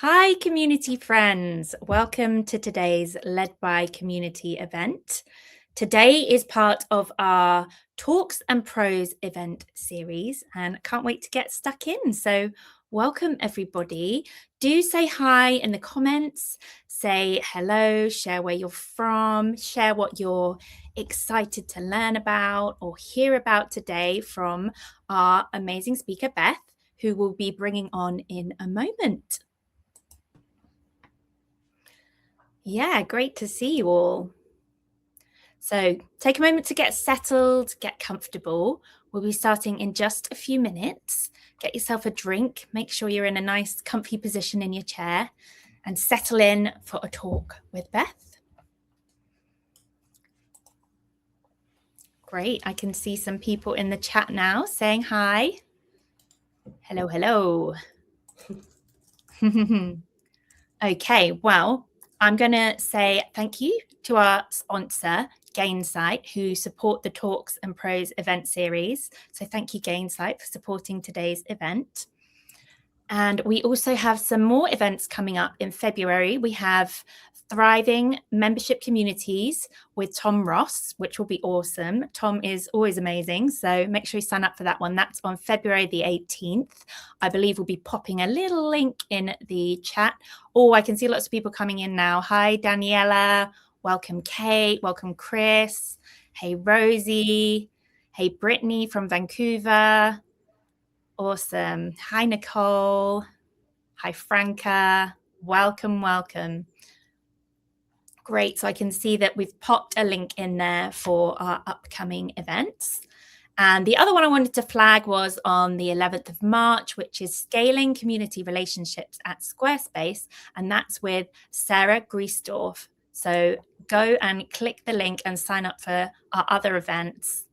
Hi, community friends. Welcome to today's Led by Community event. Today is part of our Talks and Prose event series, and I can't wait to get stuck in. So, welcome everybody. Do say hi in the comments, say hello, share where you're from, share what you're excited to learn about or hear about today from our amazing speaker, Beth, who we'll be bringing on in a moment. Yeah, great to see you all. So take a moment to get settled, get comfortable. We'll be starting in just a few minutes. Get yourself a drink, make sure you're in a nice comfy position in your chair and settle in for a talk with Beth. Great, I can see some people in the chat now saying hi. Hello, hello. Okay, well, I'm going to say thank you to our sponsor, Gainsight, who support the Talks and Prose event series. So thank you, Gainsight, for supporting today's event. And we also have some more events coming up in February. We have Thriving Membership Communities with Tom Ross, which will be awesome. Tom is always amazing. So make sure you sign up for that one. That's on February the 18th. I believe we'll be popping a little link in the chat. Oh, I can see lots of people coming in now. Hi, Daniela. Welcome, Kate. Welcome, Chris. Hey, Rosie. Hey, Brittany from Vancouver. Awesome. Hi, Nicole. Hi, Franca. Welcome, welcome. Great. So I can see that we've popped a link in there for our upcoming events. And the other one I wanted to flag was on the 11th of March, which is Scaling Community Relationships at Squarespace. And that's with Sarah Griesdorf. So go and click the link and sign up for our other events.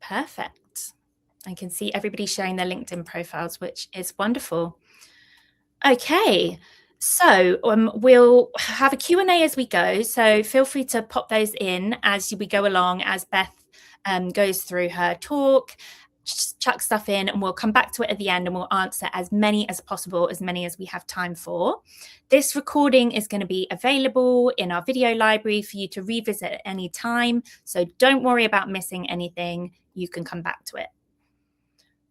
Perfect. I can see everybody sharing their LinkedIn profiles, which is wonderful. Okay, so we'll have a Q&A as we go. So feel free to pop those in as we go along, as Beth goes through her talk, chuck stuff in, and we'll come back to it at the end and we'll answer as many as possible, as many as we have time for. This recording is going to be available in our video library for you to revisit at any time. So don't worry about missing anything. You can come back to it.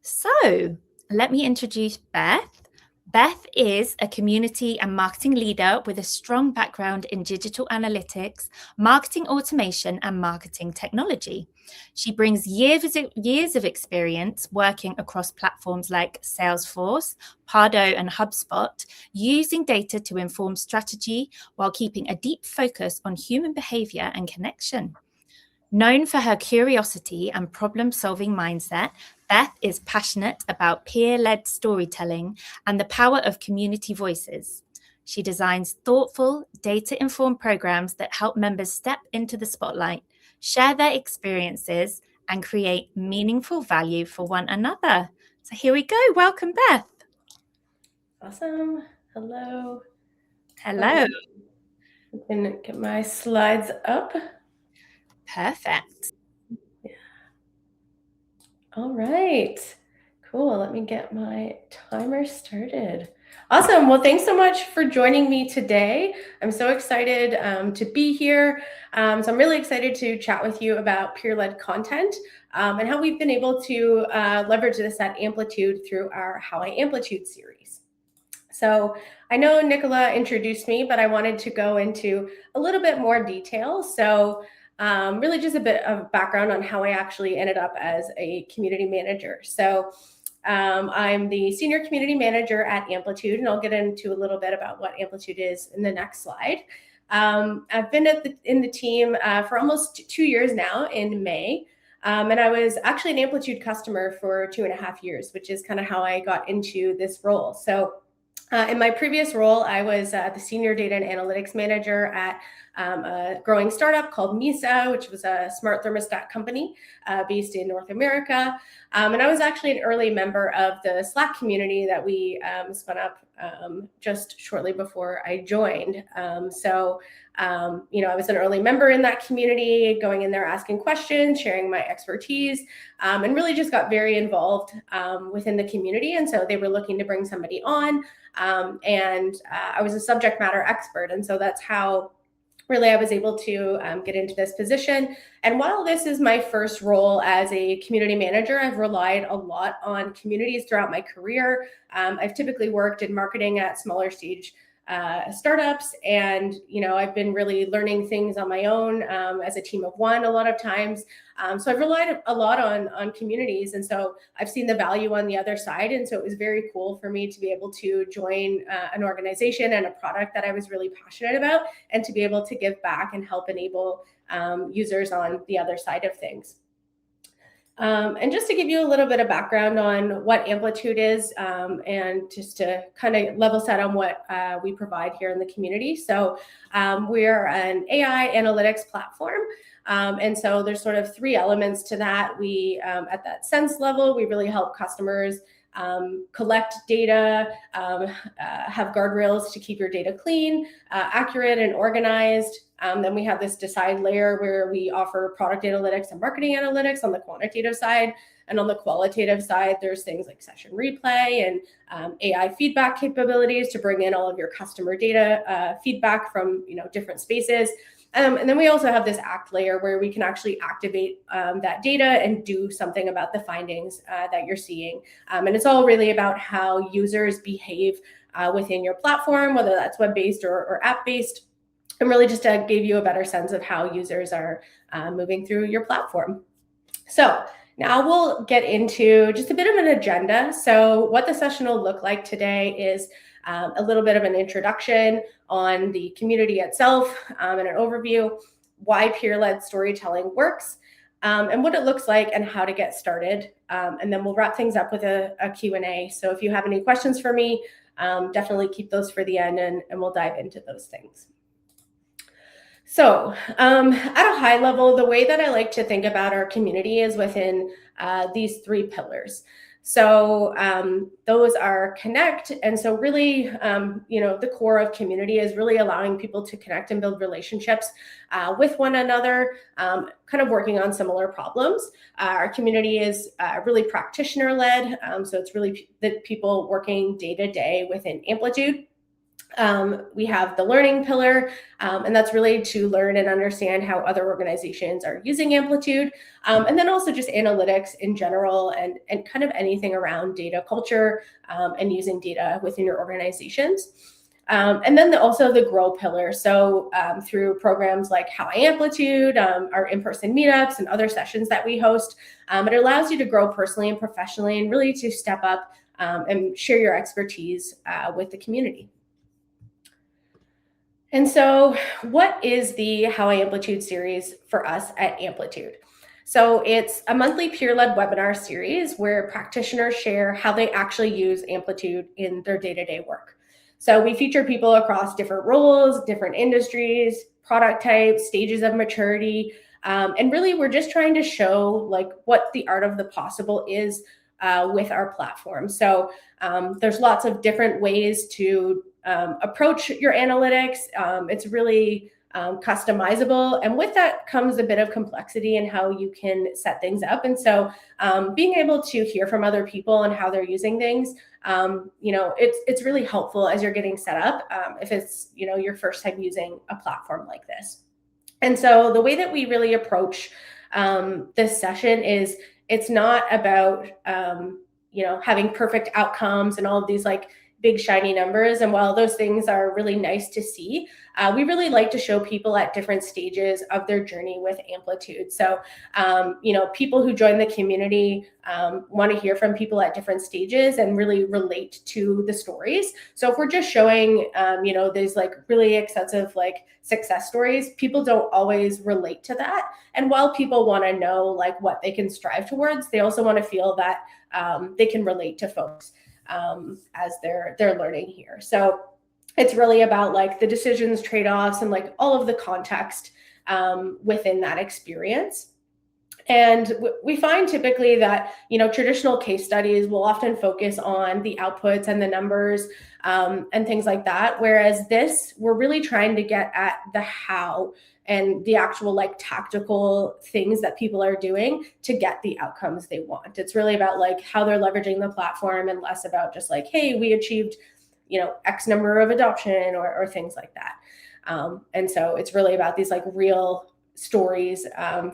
So let me introduce Beth. Beth is a community and marketing leader with a strong background in digital analytics, marketing automation, and marketing technology. She brings years of experience working across platforms like Salesforce, Pardo, and HubSpot, using data to inform strategy while keeping a deep focus on human behavior and connection. Known for her curiosity and problem-solving mindset, Beth is passionate about peer-led storytelling and the power of community voices. She designs thoughtful, data-informed programs that help members step into the spotlight, share their experiences, and create meaningful value for one another. So here we go. Welcome, Beth. Awesome. Hello. Hello. I can get my slides up. Perfect. Yeah. All right. Cool. Let me get my timer started. Awesome. Well, thanks so much for joining me today. I'm so excited to be here. So I'm really excited to chat with you about peer-led content and how we've been able to leverage this at Amplitude through our How I Amplitude series. So I know Nicola introduced me, but I wanted to go into a little bit more detail. So really just a bit of background on how I actually ended up as a community manager. So I'm the senior community manager at Amplitude, and I'll get into a little bit about what Amplitude is in the next slide. I've been in the team for almost 2 years now in May. And I was actually an Amplitude customer for 2.5 years, which is kind of how I got into this role. So in my previous role, I was the senior data and analytics manager at a growing startup called Misa, which was a smart thermostat company based in North America. And I was actually an early member of the Slack community that we spun up just shortly before I joined. I was an early member in that community, going in there, asking questions, sharing my expertise, and really just got very involved within the community. And so they were looking to bring somebody on, and I was a subject matter expert. And so that's how really I was able to get into this position. And while this is my first role as a community manager, I've relied a lot on communities throughout my career. I've typically worked in marketing at smaller stage startups, and I've been really learning things on my own as a team of one a lot of times. So I've relied a lot on communities, and so I've seen the value on the other side. And so it was very cool for me to be able to join an organization and a product that I was really passionate about, and to be able to give back and help enable users on the other side of things. And just to give you a little bit of background on what Amplitude is, and just to kind of level set on what we provide here in the community. So we're an AI analytics platform. And so there's sort of three elements to that. We, at that sense level, we really help customers collect data, have guardrails to keep your data clean, accurate, and organized. Then we have this decide layer where we offer product analytics and marketing analytics on the quantitative side. And on the qualitative side, there's things like session replay and AI feedback capabilities to bring in all of your customer data feedback from different spaces. And then we also have this act layer where we can actually activate that data and do something about the findings that you're seeing. And it's all really about how users behave within your platform, whether that's web-based or app-based, and really just to give you a better sense of how users are moving through your platform. So now we'll get into just a bit of an agenda. So what the session will look like today is a little bit of an introduction on the community itself, and an overview, why peer-led storytelling works, and what it looks like and how to get started. And then we'll wrap things up with a Q&A. So if you have any questions for me, definitely keep those for the end, and we'll dive into those things. So at a high level, the way that I like to think about our community is within these three pillars. So those are connect. And so really, the core of community is really allowing people to connect and build relationships with one another, kind of working on similar problems. Our community is really practitioner-led. So it's really the people working day to day within Amplitude. We have the learning pillar, and that's really to learn and understand how other organizations are using Amplitude, and then also just analytics in general, and kind of anything around data culture and using data within your organizations. And then also the grow pillar. So through programs like How I Amplitude, our in-person meetups and other sessions that we host, it allows you to grow personally and professionally, and really to step up and share your expertise with the community. And so what is the How I Amplitude series for us at Amplitude? So it's a monthly peer-led webinar series where practitioners share how they actually use Amplitude in their day-to-day work. So we feature people across different roles, different industries, product types, stages of maturity, and really we're just trying to show like what the art of the possible is with our platform. So there's lots of different ways to approach your analytics. It's really customizable. And with that comes a bit of complexity in how you can set things up. And so being able to hear from other people and how they're using things, it's really helpful as you're getting set up, if it's, your first time using a platform like this. And so the way that we really approach this session is it's not about, having perfect outcomes and all of these like big shiny numbers. And while those things are really nice to see, we really like to show people at different stages of their journey with Amplitude. So, people who join the community want to hear from people at different stages and really relate to the stories. So if we're just showing, these like really extensive like success stories, people don't always relate to that. And while people want to know like what they can strive towards, they also want to feel that they can relate to folks as they're learning here. So it's really about like the decisions, trade-offs, and like all of the context within that experience. And we find typically that, traditional case studies will often focus on the outputs and the numbers and things like that. Whereas this, we're really trying to get at the how and the actual like tactical things that people are doing to get the outcomes they want. It's really about like how they're leveraging the platform and less about just like, hey, we achieved, X number of adoption or things like that. And so it's really about these like real stories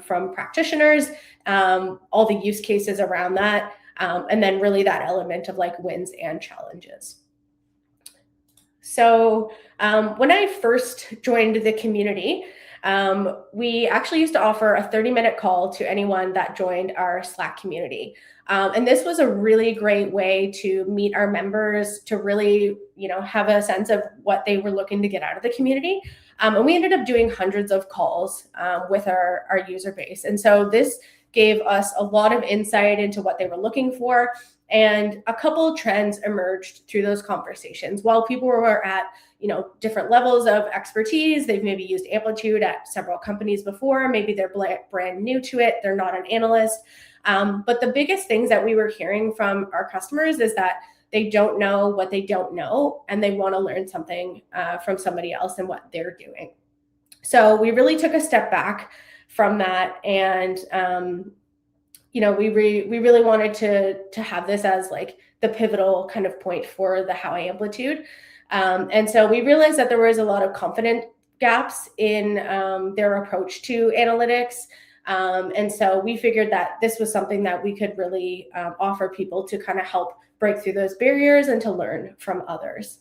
from practitioners, all the use cases around that, and then really that element of like wins and challenges. So when I first joined the community, we actually used to offer a 30-minute call to anyone that joined our Slack community. And this was a really great way to meet our members, to really, have a sense of what they were looking to get out of the community. And we ended up doing hundreds of calls with our user base. And so this gave us a lot of insight into what they were looking for. And a couple of trends emerged through those conversations. While people were at, different levels of expertise, they've maybe used Amplitude at several companies before, maybe they're brand new to it, they're not an analyst. But the biggest things that we were hearing from our customers is that they don't know what they don't know, and they want to learn something from somebody else and what they're doing. So we really took a step back from that, and we really wanted to have this as like the pivotal kind of point for the How I Amplitude. And so we realized that there was a lot of confidence gaps in their approach to analytics. And so we figured that this was something that we could really offer people to kind of help break through those barriers and to learn from others.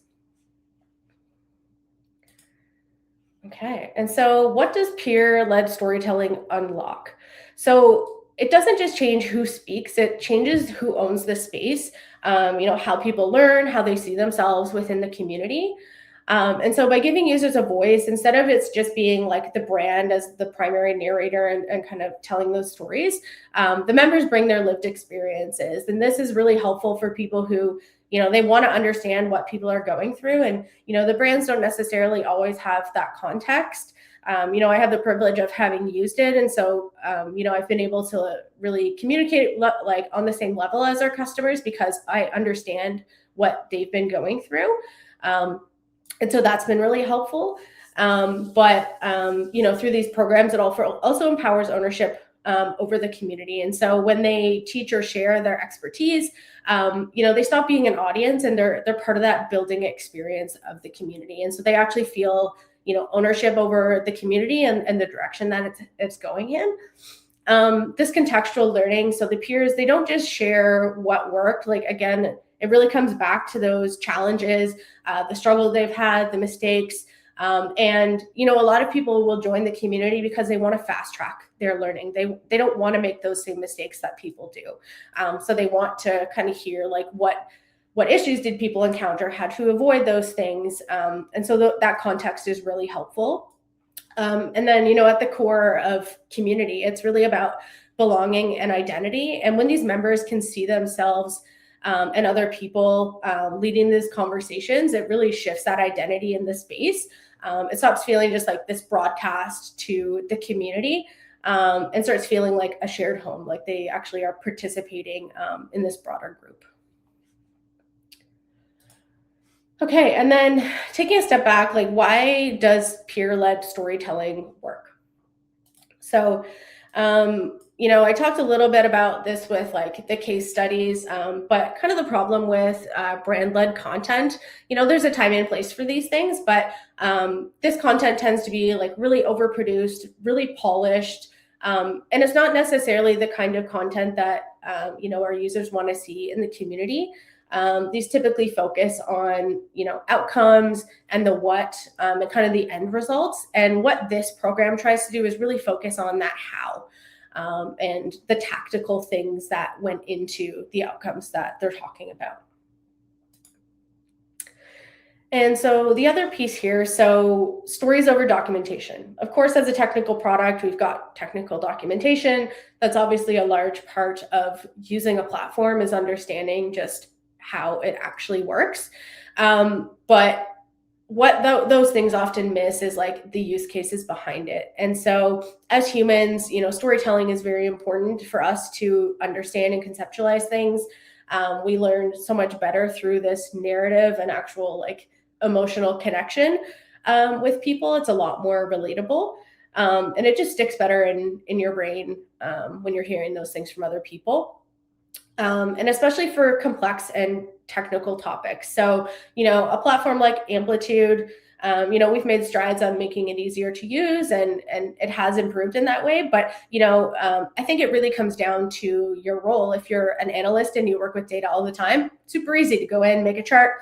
Okay, and so what does peer-led storytelling unlock? So it doesn't just change who speaks, it changes who owns the space, how people learn, how they see themselves within the community. And so by giving users a voice, instead of it's just being like the brand as the primary narrator and kind of telling those stories, the members bring their lived experiences. And this is really helpful for people who, they want to understand what people are going through. And, the brands don't necessarily always have that context. I have the privilege of having used it. And so, I've been able to really communicate like on the same level as our customers because I understand what they've been going through. And so that's been really helpful. But through these programs, it also empowers ownership over the community. And so when they teach or share their expertise, they stop being an audience and they're part of that building experience of the community. And so they actually feel ownership over the community and the direction that it's going in. This contextual learning, so the peers, they don't just share what worked. Like, again, it really comes back to those challenges, the struggle they've had, the mistakes. And, a lot of people will join the community because they want to fast track their learning. They don't want to make those same mistakes that people do. So they want to kind of hear like what issues did people encounter, how to avoid those things. And so that context is really helpful. And then, at the core of community, it's really about belonging and identity. And when these members can see themselves and other people leading these conversations, it really shifts that identity in the space. It stops feeling just like this broadcast to the community and starts feeling like a shared home, like they actually are participating in this broader group. Okay, and then taking a step back, like why does peer-led storytelling work? So, I talked a little bit about this with like the case studies, but kind of the problem with brand-led content, there's a time and place for these things, but this content tends to be like really overproduced, really polished, and it's not necessarily the kind of content that, our users want to see in the community. These typically focus on, outcomes and the what and kind of the end results. And what this program tries to do is really focus on that how and the tactical things that went into the outcomes that they're talking about. And so the other piece here, so stories over documentation. Of course, as a technical product, we've got technical documentation. That's obviously a large part of using a platform is understanding just how it actually works. But what those things often miss is like the use cases behind it. And so as humans, storytelling is very important for us to understand and conceptualize things. We learn so much better through this narrative and actual like emotional connection with people. It's a lot more relatable. And it just sticks better in your brain when you're hearing those things from other people. And especially for complex and technical topics. So, a platform like Amplitude, we've made strides on making it easier to use, and it has improved in that way. But, I think it really comes down to your role. If you're an analyst and you work with data all the time, super easy to go in, make a chart,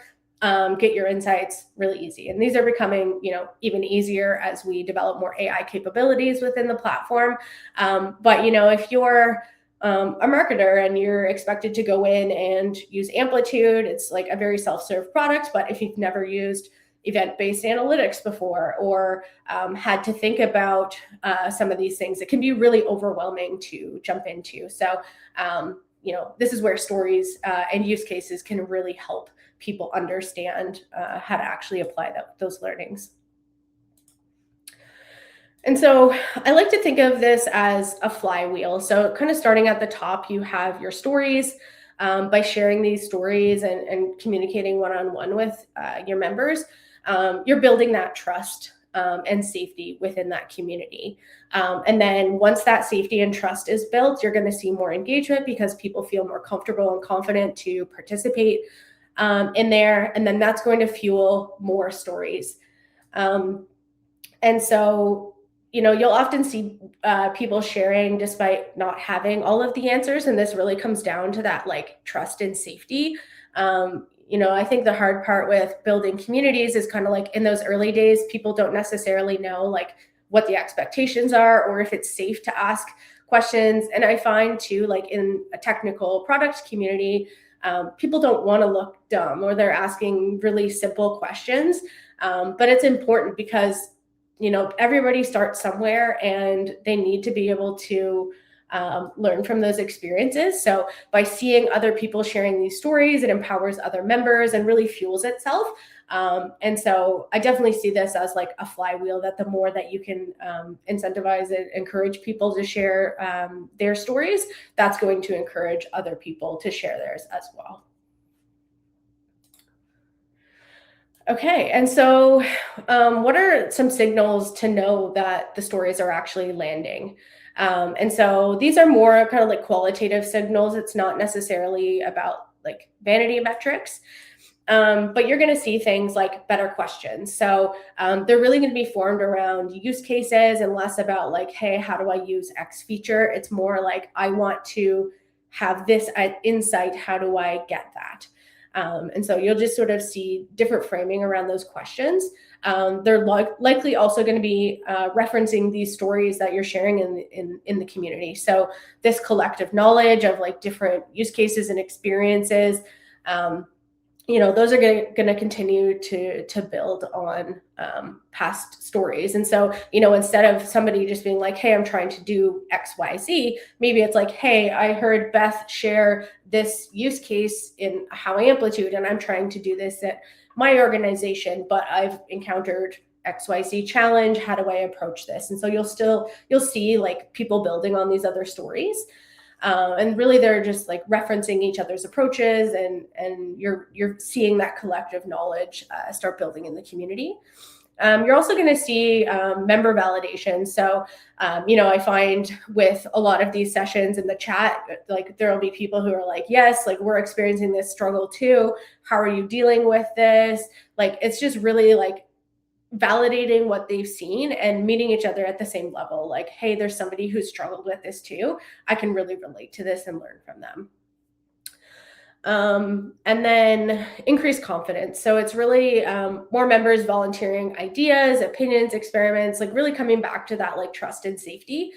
get your insights really easy. And these are becoming, even easier as we develop more AI capabilities within the platform. But, if you're a marketer and you're expected to go in and use Amplitude, it's like a very self-serve product. But if you've never used event-based analytics before, or had to think about some of these things, it can be really overwhelming to jump into. So, this is where stories and use cases can really help people understand how to actually apply those learnings. And so I like to think of this as a flywheel. So kind of starting at the top, you have your stories. By sharing these stories and communicating one-on-one with your members, you're building that trust and safety within that community. And then once that safety and trust is built, you're going to see more engagement because people feel more comfortable and confident to participate in there. And then that's going to fuel more stories. And so, you'll often see people sharing despite not having all of the answers. And this really comes down to that like trust and safety. I think the hard part with building communities is kind of like in those early days, people don't necessarily know like what the expectations are or if it's safe to ask questions. And I find too, like in a technical product community, people don't want to look dumb or they're asking really simple questions. But it's important because everybody starts somewhere and they need to be able to learn from those experiences. So by seeing other people sharing these stories, it empowers other members and really fuels itself. And so I definitely see this as like a flywheel, that the more that you can incentivize and encourage people to share their stories, that's going to encourage other people to share theirs as well. Okay, and so what are some signals to know that the stories are actually landing? And so these are more kind of like qualitative signals. It's not necessarily about like vanity metrics, but you're going to see things like better questions. So they're really going to be formed around use cases and less about like, hey, how do I use X feature? It's more like, I want to have this insight. How do I get that? And so you'll just sort of see different framing around those questions. They're likely also going to be referencing these stories that you're sharing in the community. So this collective knowledge of like different use cases and experiences, those are going to continue to build on past stories. And so, instead of somebody just being like, hey, I'm trying to do X, Y, Z, maybe it's like, hey, I heard Beth share this use case in How I Amplitude, and I'm trying to do this at my organization, but I've encountered XYZ challenge. How do I approach this? And so you'll see like people building on these other stories. And really they're just like referencing each other's approaches, and you're seeing that collective knowledge start building in the community. You're also going to see member validation. So, I find with a lot of these sessions in the chat, like there will be people who are like, yes, like we're experiencing this struggle too. How are you dealing with this? Like, it's just really like validating what they've seen and meeting each other at the same level. Like, hey, there's somebody who's struggled with this too. I can really relate to this and learn from them. And then increased confidence. So it's really more members volunteering ideas, opinions, experiments, like really coming back to that like trust and safety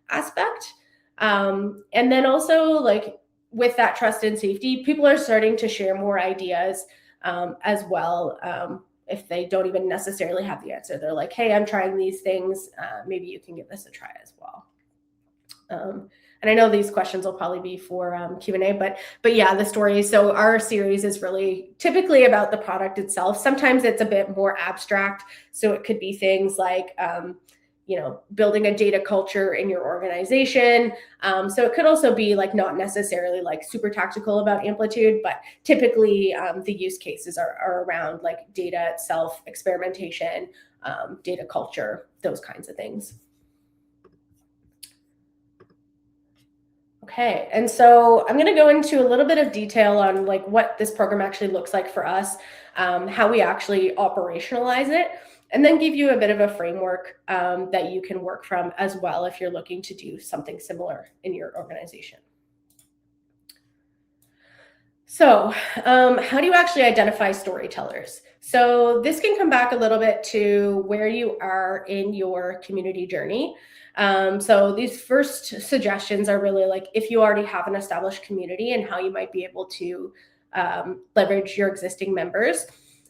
aspect. And then also like with that trust and safety, people are starting to share more ideas as well. If they don't even necessarily have the answer, they're like, hey, I'm trying these things. Maybe you can give this a try as well. And And I know these questions will probably be for Q&A, but yeah, the stories. So our series is really typically about the product itself. Sometimes it's a bit more abstract. So it could be things like, building a data culture in your organization. So it could also be like not necessarily like super tactical about Amplitude, but typically the use cases are around like data itself, experimentation, data culture, those kinds of things. Okay, and so I'm going to go into a little bit of detail on like what this program actually looks like for us, how we actually operationalize it, and then give you a bit of a framework that you can work from as well if you're looking to do something similar in your organization. So how do you actually identify storytellers? So this can come back a little bit to where you are in your community journey. So these first suggestions are really like if you already have an established community and how you might be able to leverage your existing members.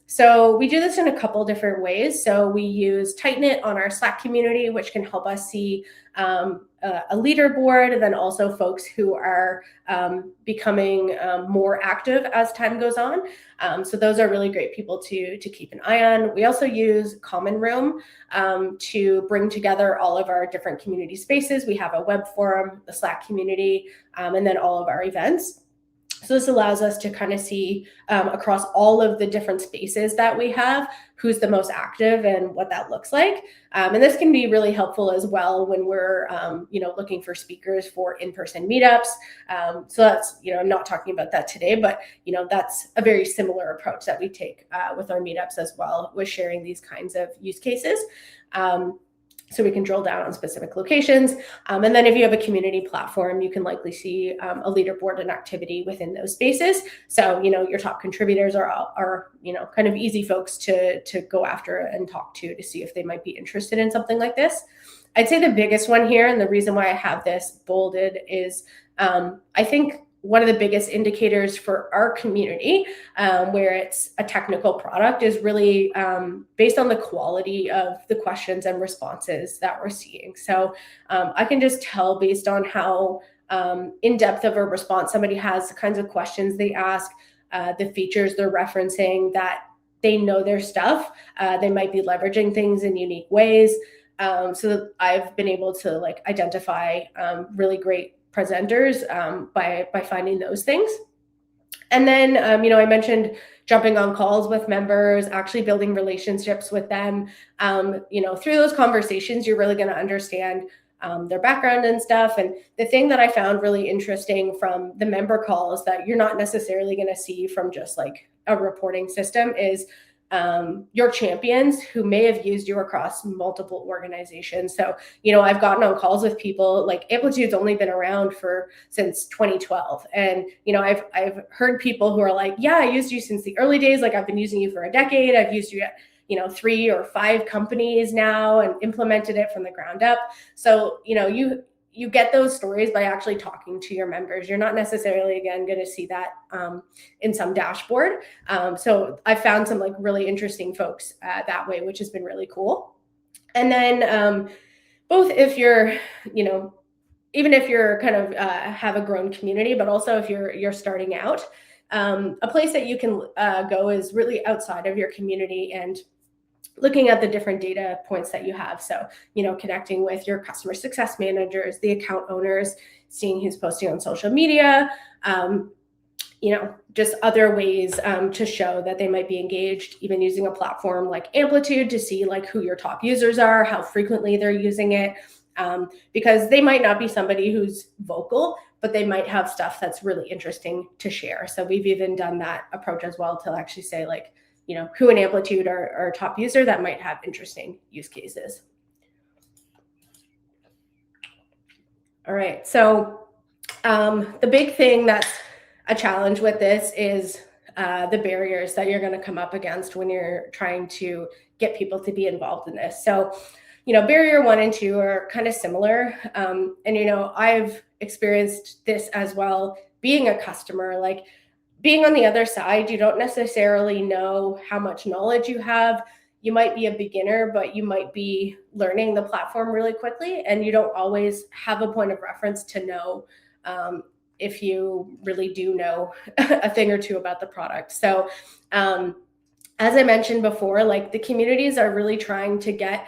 So we do this in a couple different ways. So we use Tightknit on our Slack community, which can help us see a leaderboard, and then also folks who are becoming more active as time goes on. So those are really great people to keep an eye on. We also use Common Room to bring together all of our different community spaces. We have a web forum, the Slack community, and then all of our events. So this allows us to kind of see across all of the different spaces that we have, who's the most active and what that looks like. And this can be really helpful as well when we're, looking for speakers for in-person meetups. So that's, I'm not talking about that today, but, that's a very similar approach that we take with our meetups as well, with sharing these kinds of use cases. So we can drill down on specific locations. And then if you have a community platform, you can likely see a leaderboard and activity within those spaces. So, your top contributors are kind of easy folks to go after and talk to see if they might be interested in something like this. I'd say the biggest one here, and the reason why I have this bolded is I think one of the biggest indicators for our community, where it's a technical product, is really based on the quality of the questions and responses that we're seeing. So I can just tell based on how in-depth of a response somebody has, the kinds of questions they ask, the features they're referencing, that they know their stuff. They might be leveraging things in unique ways. So I've been able to identify really great presenters by finding those things. And then, I mentioned jumping on calls with members, actually building relationships with them. Through those conversations, you're really going to understand their background and stuff. And the thing that I found really interesting from the member calls that you're not necessarily going to see from just like a reporting system is your champions who may have used you across multiple organizations. So, I've gotten on calls with people like Amplitude's only been around since 2012. And, I've heard people who are like, yeah, I used you since the early days. Like I've been using you for a decade. I've used you at 3 or 5 companies now and implemented it from the ground up. So, you get those stories by actually talking to your members. You're not necessarily, again, going to see that in some dashboard. So I found some really interesting folks that way, which has been really cool. And then both if you're, even if you're kind of have a grown community, but also if you're starting out, a place that you can go is really outside of your community and looking at the different data points that you have. So, connecting with your customer success managers, the account owners, seeing who's posting on social media, just other ways to show that they might be engaged, even using a platform like Amplitude to see who your top users are, how frequently they're using it, because they might not be somebody who's vocal, but they might have stuff that's really interesting to share. So we've even done that approach as well to actually say who in Amplitude are a top user that might have interesting use cases. All right, so the big thing that's a challenge with this is the barriers that you're going to come up against when you're trying to get people to be involved in this. So, barrier 1 and 2 are kind of similar. And, I've experienced this as well, being a customer, being on the other side, you don't necessarily know how much knowledge you have. you might be a beginner, but you might be learning the platform really quickly, and you don't always have a point of reference to know if you really do know a thing or two about the product. So as I mentioned before, like the communities are really trying to get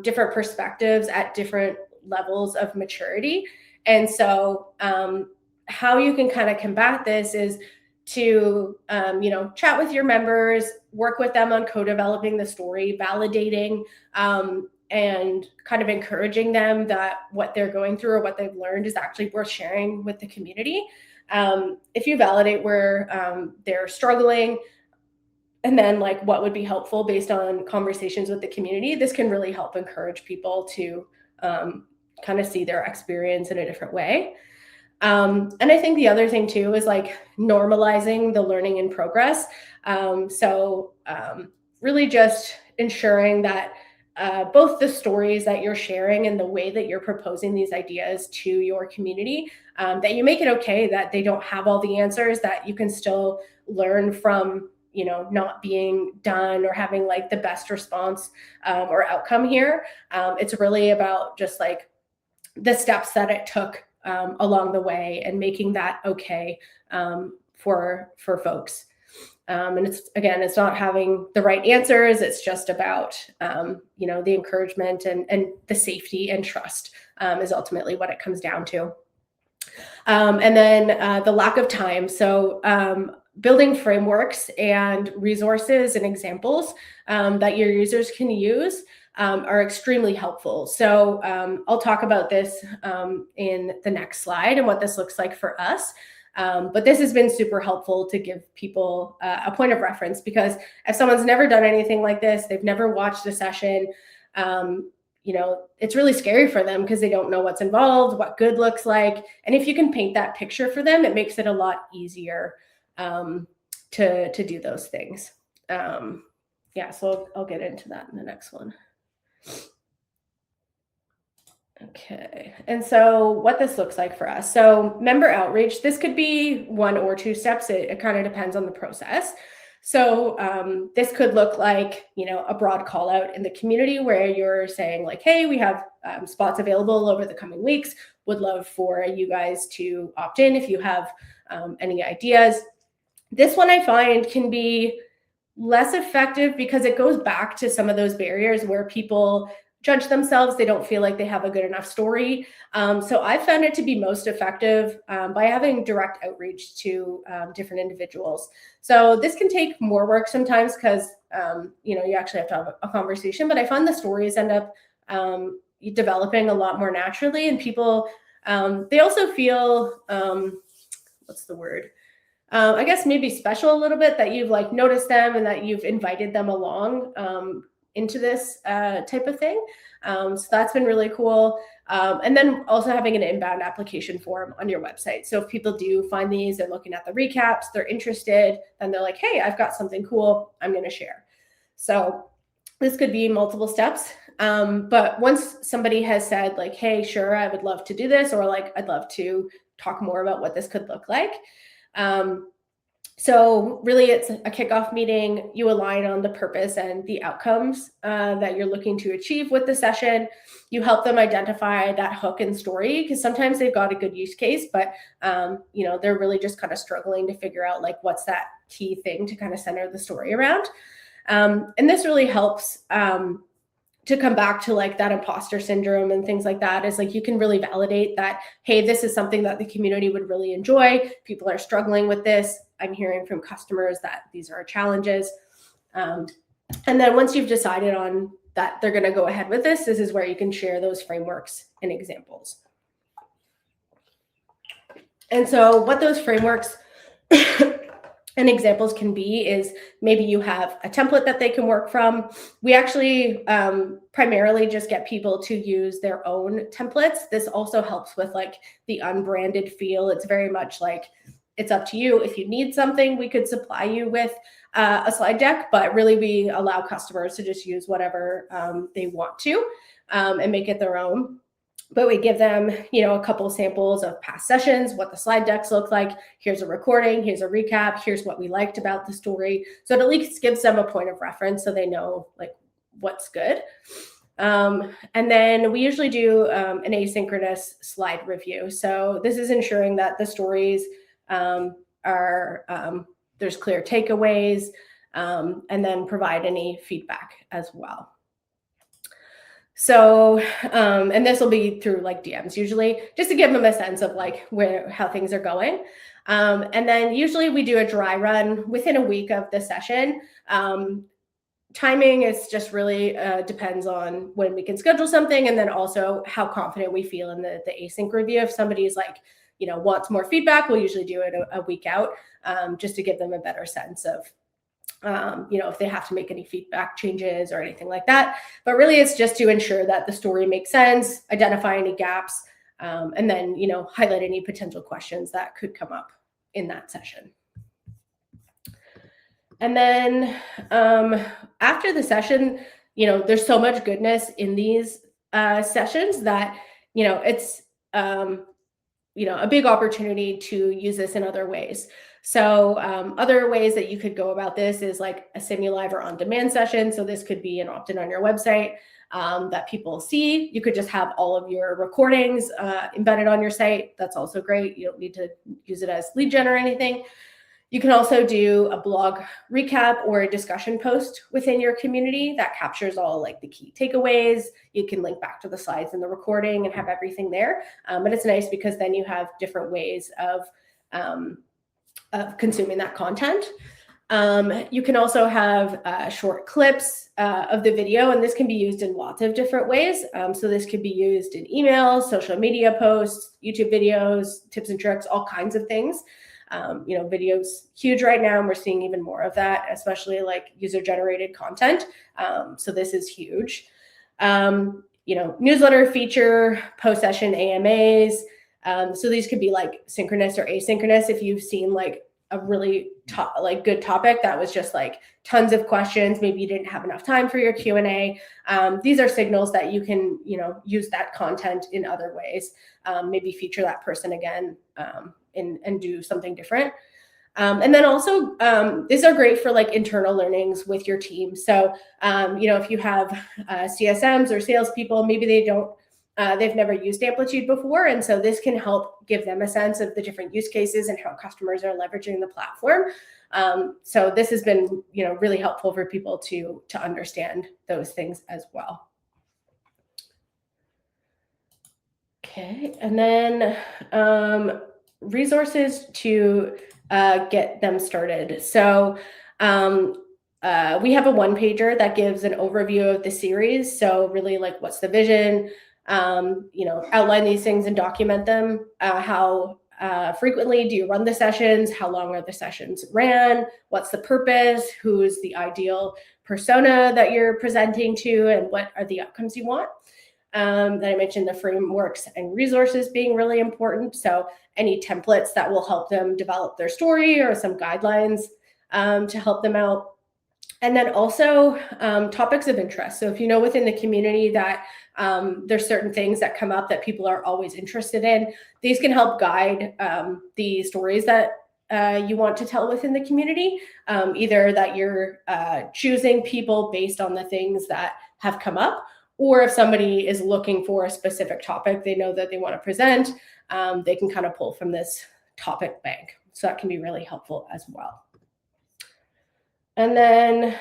different perspectives at different levels of maturity. And so how you can kind of combat this is to chat with your members, work with them on co-developing the story, validating and kind of encouraging them that what they're going through or what they've learned is actually worth sharing with the community. If you validate where they're struggling, and then like what would be helpful based on conversations with the community, this can really help encourage people to kind of see their experience in a different way. And I think the other thing too is like normalizing the learning in progress. Really just ensuring that both the stories that you're sharing and the way that you're proposing these ideas to your community, that you make it okay that they don't have all the answers, that you can still learn from not being done or having like the best response or outcome here. It's really about just like the steps that it took along the way and making that okay for folks. And it's not having the right answers. It's just about, the encouragement and the safety and trust is ultimately what it comes down to. And then the lack of time. So building frameworks and resources and examples that your users can use are extremely helpful. So I'll talk about this in the next slide and what this looks like for us. But this has been super helpful to give people a point of reference, because if someone's never done anything like this, they've never watched a session, it's really scary for them because they don't know what's involved, what good looks like. And if you can paint that picture for them, it makes it a lot easier to do those things. So I'll get into that in the next one. Okay, and so what this looks like for us. So member outreach, this could be 1 or 2 steps. It kind of depends on the process. So this could look like, a broad call out in the community where you're saying like, hey, we have spots available over the coming weeks. Would love for you guys to opt in if you have any ideas. This one I find can be less effective because it goes back to some of those barriers where people judge themselves. They don't feel like they have a good enough story. So I found it to be most effective by having direct outreach to different individuals. So this can take more work sometimes because, you actually have to have a conversation, but I find the stories end up developing a lot more naturally, and people, they also feel, what's the word? I guess maybe special a little bit, that you've like noticed them and that you've invited them along into this type of thing. So that's been really cool. And then also having an inbound application form on your website. So if people do find these, they're looking at the recaps, they're interested, then they're like, hey, I've got something cool I'm going to share. So this could be multiple steps. But once somebody has said like, hey, sure, I would love to do this, or like, I'd love to talk more about what this could look like. So really it's a kickoff meeting. You align on the purpose and the outcomes that you're looking to achieve with the session. You help them identify that hook and story, because sometimes they've got a good use case, but they're really just kind of struggling to figure out like what's that key thing to kind of center the story around. And this really helps to come back to like that imposter syndrome and things like that. Is like you can really validate that, hey, this is something that the community would really enjoy. People are struggling with this. I'm hearing from customers that these are challenges. And then once you've decided on that they're going to go ahead with this is where you can share those frameworks and examples. And so what those frameworks and examples can be is maybe you have a template that they can work from. We actually primarily just get people to use their own templates. This also helps with like the unbranded feel. It's very much like, it's up to you. If you need something, we could supply you with a slide deck, but really we allow customers to just use whatever they want to and make it their own. but we give them, a couple samples of past sessions, what the slide decks look like. Here's a recording, here's a recap, here's what we liked about the story. So it at least gives them a point of reference so they know like what's good. And then we usually do an asynchronous slide review. So this is ensuring that the stories are there's clear takeaways, and then provide any feedback as well. So, and this will be through like DMs usually, just to give them a sense of like how things are going. And then usually we do a dry run within a week of the session. Timing is just really depends on when we can schedule something, and then also how confident we feel in the async review. If somebody's like, wants more feedback, we'll usually do it a week out, just to give them a better sense of, if they have to make any feedback changes or anything like that. But really it's just to ensure that the story makes sense, identify any gaps, and then, highlight any potential questions that could come up in that session. And then after the session, there's so much goodness in these sessions that, it's, a big opportunity to use this in other ways. So other ways that you could go about this is like a simulive or on-demand session. So this could be an opt-in on your website that people see. You could just have all of your recordings embedded on your site. That's also great. You don't need to use it as lead gen or anything. You can also do a blog recap or a discussion post within your community that captures all like the key takeaways. You can link back to the slides in the recording and have everything there. But it's nice because then you have different ways of consuming that content. You can also have short clips of the video, and this can be used in lots of different ways. So this could be used in emails, social media posts, YouTube videos, tips and tricks, all kinds of things. Video's huge right now, and we're seeing even more of that, especially like user-generated content. So this is huge. Newsletter feature, post-session AMAs. So these could be like synchronous or asynchronous. If you've seen like a really good topic that was just like tons of questions, maybe you didn't have enough time for your Q&A. These are signals that you can, use that content in other ways. Maybe feature that person again, and do something different. And then also, these are great for like internal learnings with your team. So, if you have CSMs or salespeople, maybe they've never used Amplitude before. And so this can help give them a sense of the different use cases and how customers are leveraging the platform. So this has been, really helpful for people to understand those things as well. Okay, and then resources to get them started. So we have a one-pager that gives an overview of the series. So really like what's the vision, outline these things and document them. How frequently do you run the sessions? How long are the sessions ran? What's the purpose? Who is the ideal persona that you're presenting to, and what are the outcomes you want? Then I mentioned the frameworks and resources being really important. So any templates that will help them develop their story, or some guidelines to help them out. And then also topics of interest. So if you know within the community that there's certain things that come up that people are always interested in, these can help guide the stories that you want to tell within the community. Either that you're choosing people based on the things that have come up, or if somebody is looking for a specific topic they know that they want to present, they can kind of pull from this topic bank. So that can be really helpful as well. And then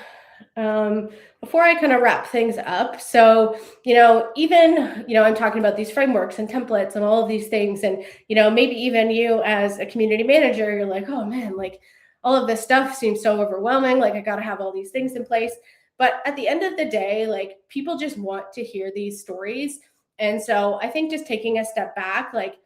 before I kind of wrap things up, so, even, I'm talking about these frameworks and templates and all of these things. And, maybe even you as a community manager, you're like, oh man, like all of this stuff seems so overwhelming. Like I got to have all these things in place. But at the end of the day, like people just want to hear these stories. And so I think just taking a step back, like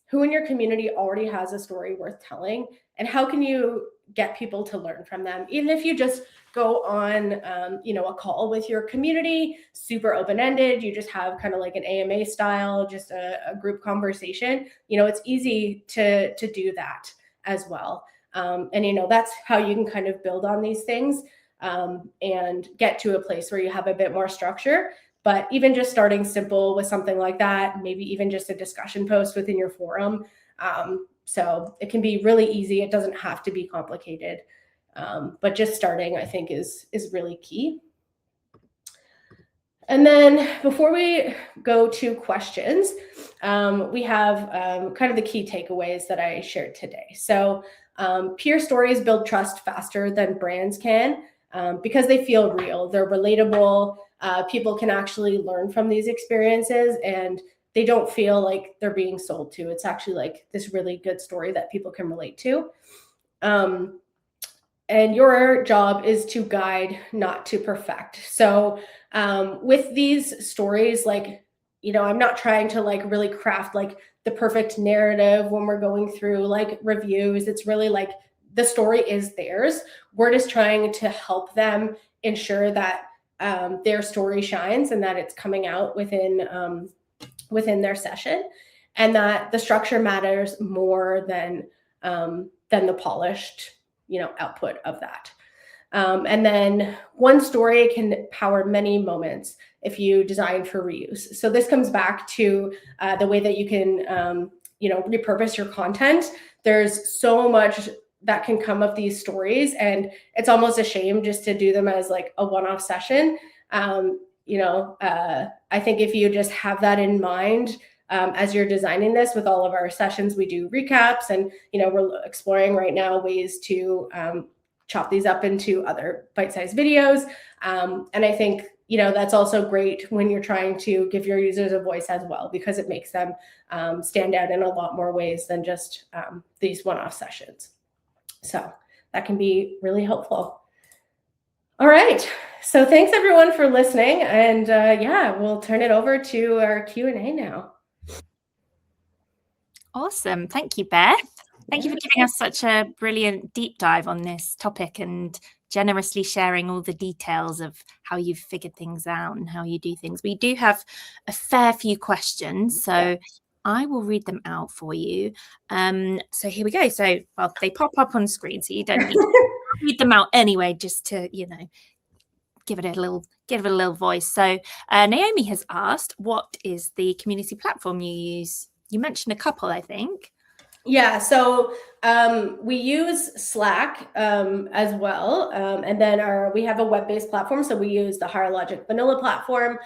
who in your community already has a story worth telling, and how can you get people to learn from them? Even if you just go on, a call with your community, super open-ended, you just have kind of like an AMA style, just a group conversation, it's easy to do that as well. And, that's how you can kind of build on these things and get to a place where you have a bit more structure. But even just starting simple with something like that, maybe even just a discussion post within your forum. So it can be really easy. It doesn't have to be complicated. But just starting, I think, is really key. And then before we go to questions, we have kind of the key takeaways that I shared today. So peer stories build trust faster than brands can because they feel real. They're relatable. People can actually learn from these experiences, and they don't feel like they're being sold to. It's actually like this really good story that people can relate to. And your job is to guide, not to perfect. So with these stories, like, I'm not trying to like really craft like the perfect narrative when we're going through like reviews. It's really like the story is theirs. We're just trying to help them ensure that their story shines and that it's coming out within their session, and that the structure matters more than the polished output of that. And then one story can power many moments if you design for reuse. So this comes back to the way that you can repurpose your content. There's so much that can come of these stories, and it's almost a shame just to do them as like a one-off session. I think if you just have that in mind as you're designing this, with all of our sessions, we do recaps, and we're exploring right now ways to chop these up into other bite-sized videos. And I think that's also great when you're trying to give your users a voice as well, because it makes them stand out in a lot more ways than just these one-off sessions. So that can be really helpful. All right. So thanks everyone for listening, and we'll turn it over to our Q&A now. Awesome. Thank you, Beth. Thank you for giving us such a brilliant deep dive on this topic and generously sharing all the details of how you've figured things out and how you do things. We do have a fair few questions, so I will read them out for you. So here we go. So, well, they pop up on screen, so you don't need to read them out anyway, just to, give it a little voice. So Naomi has asked, what is the community platform you use? You mentioned a couple, I think. Yeah, so we use Slack as well, and then we have a web-based platform, so we use the Higher Logic Vanilla platform.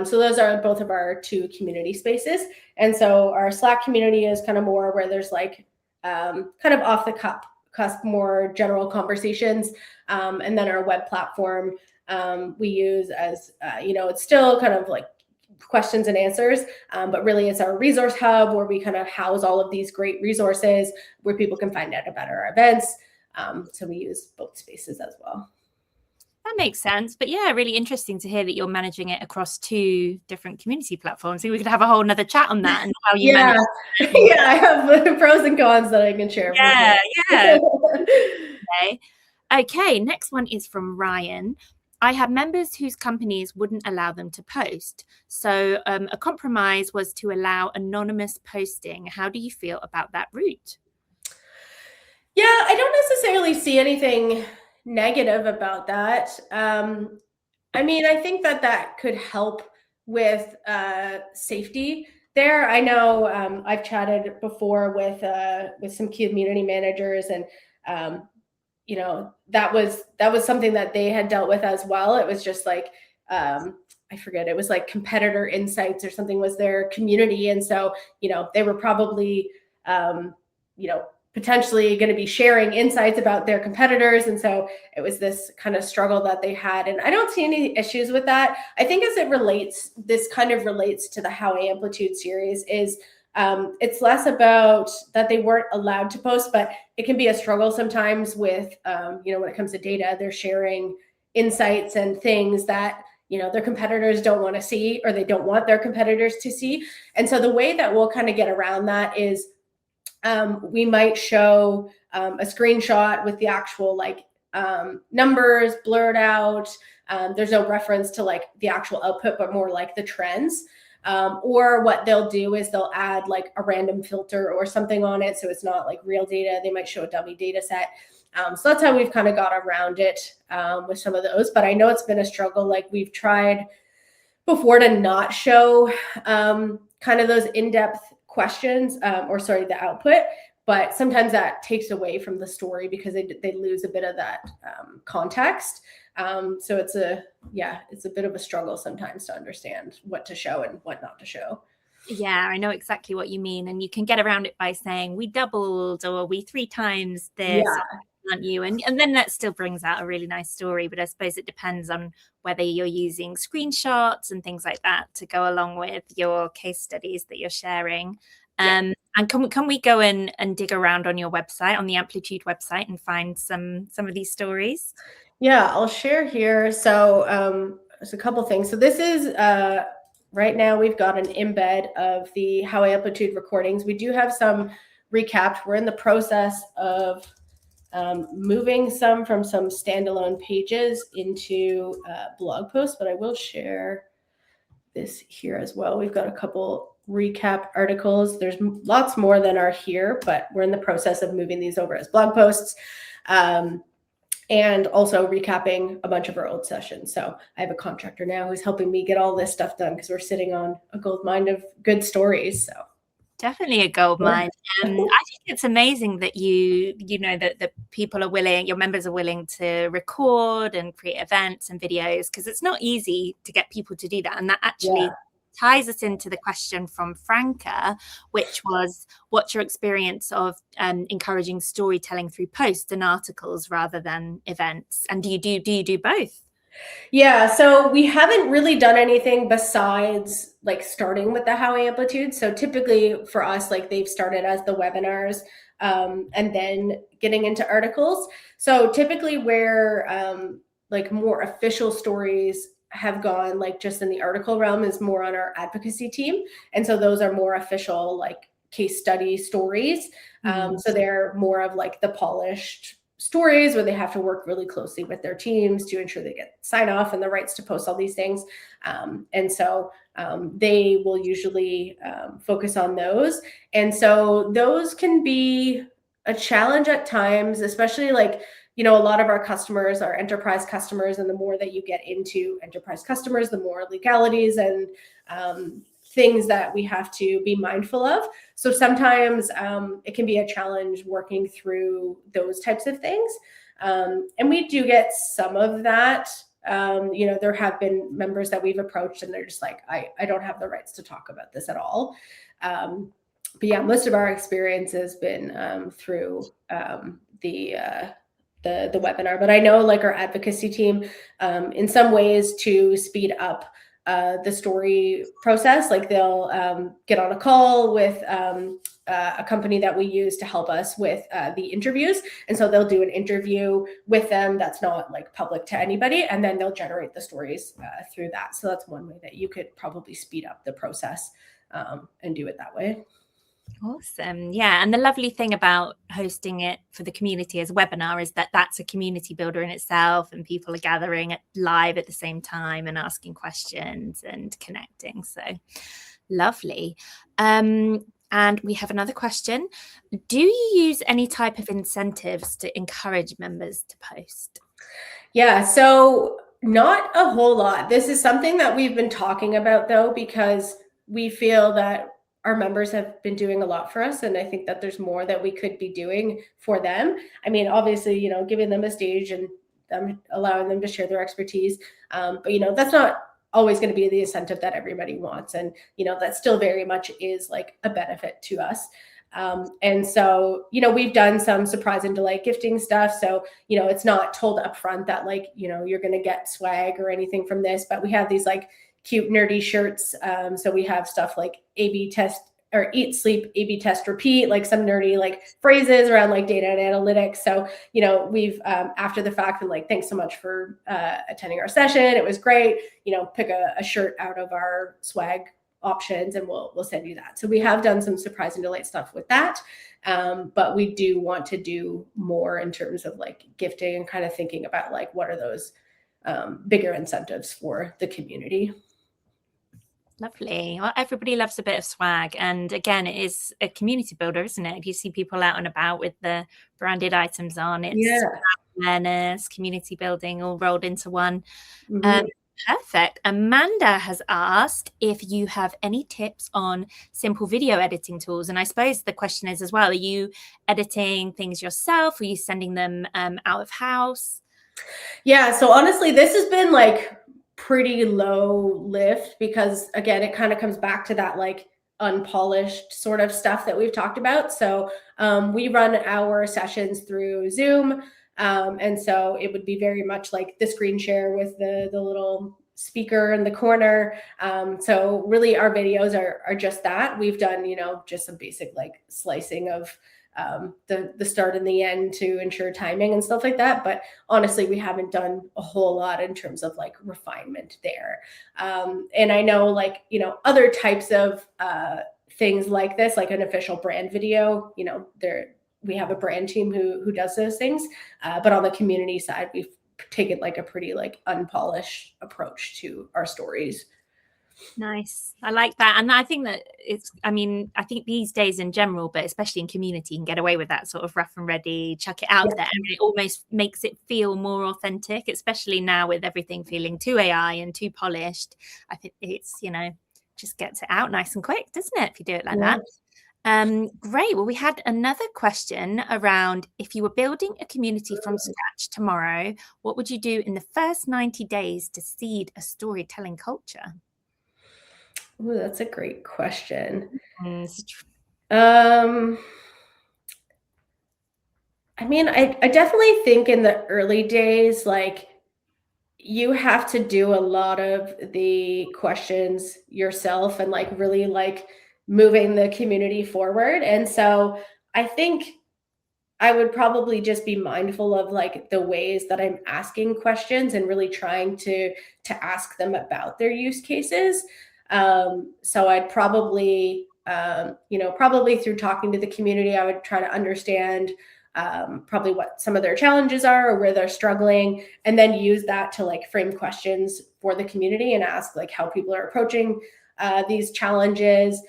So those are both of our two community spaces, and so our Slack community is kind of more where there's like kind of off the cusp, more general conversations, and then our web platform we use as it's still kind of like questions and answers, but really it's our resource hub where we kind of house all of these great resources where people can find out about our events. So we use both spaces as well. That makes sense. But yeah, really interesting to hear that you're managing it across two different community platforms. So we could have a whole nother chat on that and how you manage it. Yeah, I have pros and cons that I can share. Yeah. Okay, next one is from Ryan. I have members whose companies wouldn't allow them to post. So a compromise was to allow anonymous posting. How do you feel about that route? Yeah, I don't necessarily see anything negative about that. I mean, I think that could help with safety there. I know I've chatted before with some community managers, and that was something that they had dealt with as well. It was just like I forget, it was like competitor insights or something was their community, and so they were probably potentially going to be sharing insights about their competitors, and so it was this kind of struggle that they had, and I don't see any issues with that. I think this kind of relates to the How I Amplitude series is it's less about that they weren't allowed to post, but it can be a struggle sometimes with, when it comes to data, they're sharing insights and things that, their competitors don't want to see, or they don't want their competitors to see. And so the way that we'll kind of get around that is we might show a screenshot with the actual numbers blurred out. There's no reference to like the actual output, but more like the trends. Or what they'll do is they'll add like a random filter or something on it, so it's not like real data. They might show a dummy data set. So that's how we've kind of got around it with some of those. But I know it's been a struggle. Like we've tried before to not show kind of those in-depth questions, or sorry, the output. But sometimes that takes away from the story because they lose a bit of that context. So it's a bit of a struggle sometimes to understand what to show and what not to show. Yeah, I know exactly what you mean. And you can get around it by saying we doubled or we 3 times this, Yeah. aren't you? And then that still brings out a really nice story. But I suppose it depends on whether you're using screenshots and things like that to go along with your case studies that you're sharing. And can we go in and dig around on your website, on the Amplitude website, and find some of these stories? Yeah, I'll share here. So there's a couple things. So this is right now we've got an embed of the How I Amplitude recordings. We do have some recapped. We're in the process of moving some from some standalone pages into blog posts, but I will share this here as well. We've got a couple recap articles. There's lots more than are here, but we're in the process of moving these over as blog posts. And also recapping a bunch of our old sessions. So I have a contractor now who's helping me get all this stuff done because we're sitting on a gold mine of good stories. So definitely a gold mine. I think it's amazing that you know that people are willing, your members are willing to record and create events and videos, because it's not easy to get people to do that. And that actually ties us into the question from Franca, which was, what's your experience of encouraging storytelling through posts and articles rather than events? And do you do both? Yeah, so we haven't really done anything besides like starting with the How I Amplitude. So typically for us, like they've started as the webinars, and then getting into articles. So typically where like more official stories have gone, like just in the article realm, is more on our advocacy team. And so those are more official, like case study stories. So they're more of like the polished stories where they have to work really closely with their teams to ensure they get sign off and the rights to post all these things. And so they will usually focus on those. And so those can be a challenge at times, especially like, you know, a lot of our customers are enterprise customers, and the more that you get into enterprise customers, the more legalities and things that we have to be mindful of. So sometimes it can be a challenge working through those types of things. And we do get some of that. You know, there have been members that we've approached and they're just like, I don't have the rights to talk about this at all. But yeah, most of our experience has been through the webinar. But I know like our advocacy team, in some ways to speed up the story process, like they'll get on a call with a company that we use to help us with the interviews. And so they'll do an interview with them that's not like public to anybody, and then they'll generate the stories through that. So that's one way that you could probably speed up the process and do it that way. Awesome. Yeah. And the lovely thing about hosting it for the community as a webinar is that that's a community builder in itself, and people are gathering live at the same time and asking questions and connecting. So lovely. And we have another question. Do you use any type of incentives to encourage members to post? Yeah, so not a whole lot. This is something that we've been talking about though, because we feel that our members have been doing a lot for us, and I think that there's more that we could be doing for them. I mean, obviously, you know, giving them a stage and allowing them to share their expertise, but you know, that's not always going to be the incentive that everybody wants, and you know, that still very much is like a benefit to us. And so, you know, we've done some surprise and delight gifting stuff. So, you know, it's not told up front that like, you know, you're going to get swag or anything from this, but we have these like cute nerdy shirts. So we have stuff like A/B test or eat, sleep, A/B test, repeat, like some nerdy like phrases around like data and analytics. So, you know, we've after the fact been like, thanks so much for attending our session. It was great. You know, pick a shirt out of our swag options and we'll send you that. So we have done some surprise and delight stuff with that. But we do want to do more in terms of like gifting and kind of thinking about like, what are those bigger incentives for the community. Lovely. Well, everybody loves a bit of swag. And again, it is a community builder, isn't it? You see people out and about with the branded items on. It's awareness, community building all rolled into one. Mm-hmm. Perfect. Amanda has asked if you have any tips on simple video editing tools. And I suppose the question is as well, are you editing things yourself? Are you sending them out of house? Yeah, so honestly, this has been like pretty low lift because again, it kind of comes back to that like unpolished sort of stuff that we've talked about. So we run our sessions through Zoom. And so it would be very much like the screen share with the little speaker in the corner. So really our videos are just that. We've done, just some basic like slicing of the start and the end to ensure timing and stuff like that. But honestly, we haven't done a whole lot in terms of like refinement there. And I know like, other types of things like this, like an official brand video, we have a brand team who does those things. But on the community side, we've taken like a pretty like unpolished approach to our stories. Nice. I like that. And I think that I think these days in general, but especially in community, you can get away with that sort of rough and ready, chuck it out Yeah. there. And it almost makes it feel more authentic, especially now with everything feeling too AI and too polished. I think it's, just gets it out nice and quick, doesn't it? If you do it like that. Great. Well, we had another question around if you were building a community from scratch tomorrow, what would you do in the first 90 days to seed a storytelling culture? Ooh, that's a great question. Mm, Um, I mean, I definitely think in the early days, like you have to do a lot of the questions yourself and like really like moving the community forward. And so I think I would probably just be mindful of like the ways that I'm asking questions and really trying to ask them about their use cases. So I'd probably probably through talking to the community, I would try to understand probably what some of their challenges are or where they're struggling, and then use that to like frame questions for the community and ask like how people are approaching these challenges.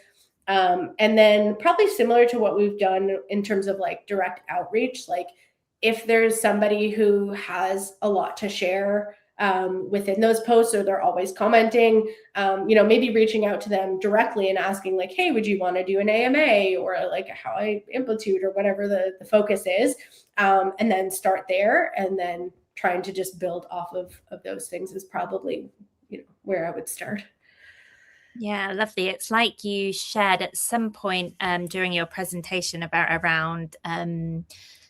And then probably similar to what we've done in terms of like direct outreach, like if there's somebody who has a lot to share within those posts, or they're always commenting, maybe reaching out to them directly and asking like, hey, would you want to do an AMA or like how I Amplitude or whatever the focus is, and then start there, and then trying to just build off of those things is probably where I would start. Yeah, lovely. It's like you shared at some point during your presentation around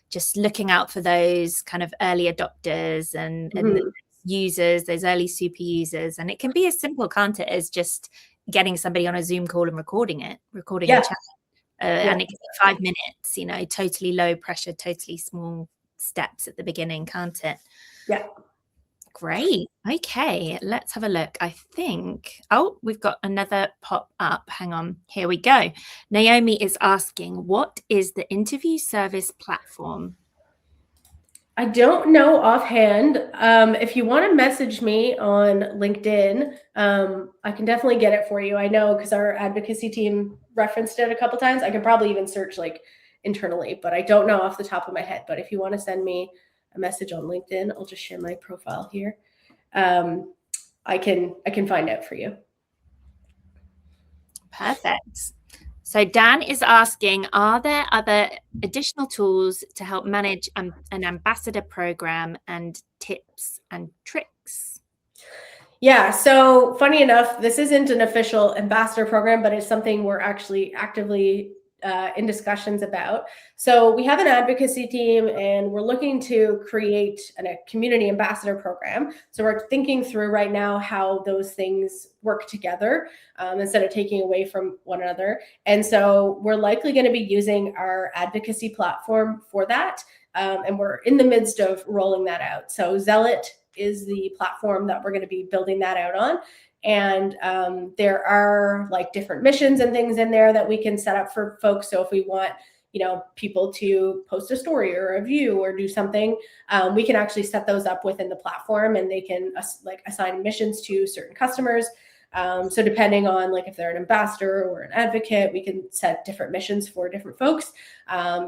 just looking out for those kind of early adopters and Mhm. users, those early super users. And it can be as simple, can't it, as just getting somebody on a Zoom call and recording a Yeah. chat. Yeah. And it can be 5 minutes, totally low pressure, totally small steps at the beginning, can't it? Yeah. Great. Okay, let's have a look. I think, we've got another pop up. Hang on. Here we go. Naomi is asking, what is the interview service platform? I don't know offhand. If you want to message me on LinkedIn, I can definitely get it for you. I know because our advocacy team referenced it a couple times. I can probably even search like internally, but I don't know off the top of my head. But if you want to send me a message on LinkedIn, I'll just share my profile here. I can find out for you. Perfect. So Dan is asking, are there other additional tools to help manage an ambassador program and tips and tricks? Yeah, so funny enough, this isn't an official ambassador program, but it's something we're actually actively in discussions about. So we have an advocacy team, and we're looking to create a community ambassador program. So we're thinking through right now how those things work together instead of taking away from one another. And so we're likely going to be using our advocacy platform for that. And we're in the midst of rolling that out. So Zealot is the platform that we're going to be building that out on. And there are like different missions and things in there that we can set up for folks. So if we want, people to post a story or a view or do something, we can actually set those up within the platform, and they can like assign missions to certain customers. So depending on like if they're an ambassador or an advocate, we can set different missions for different folks.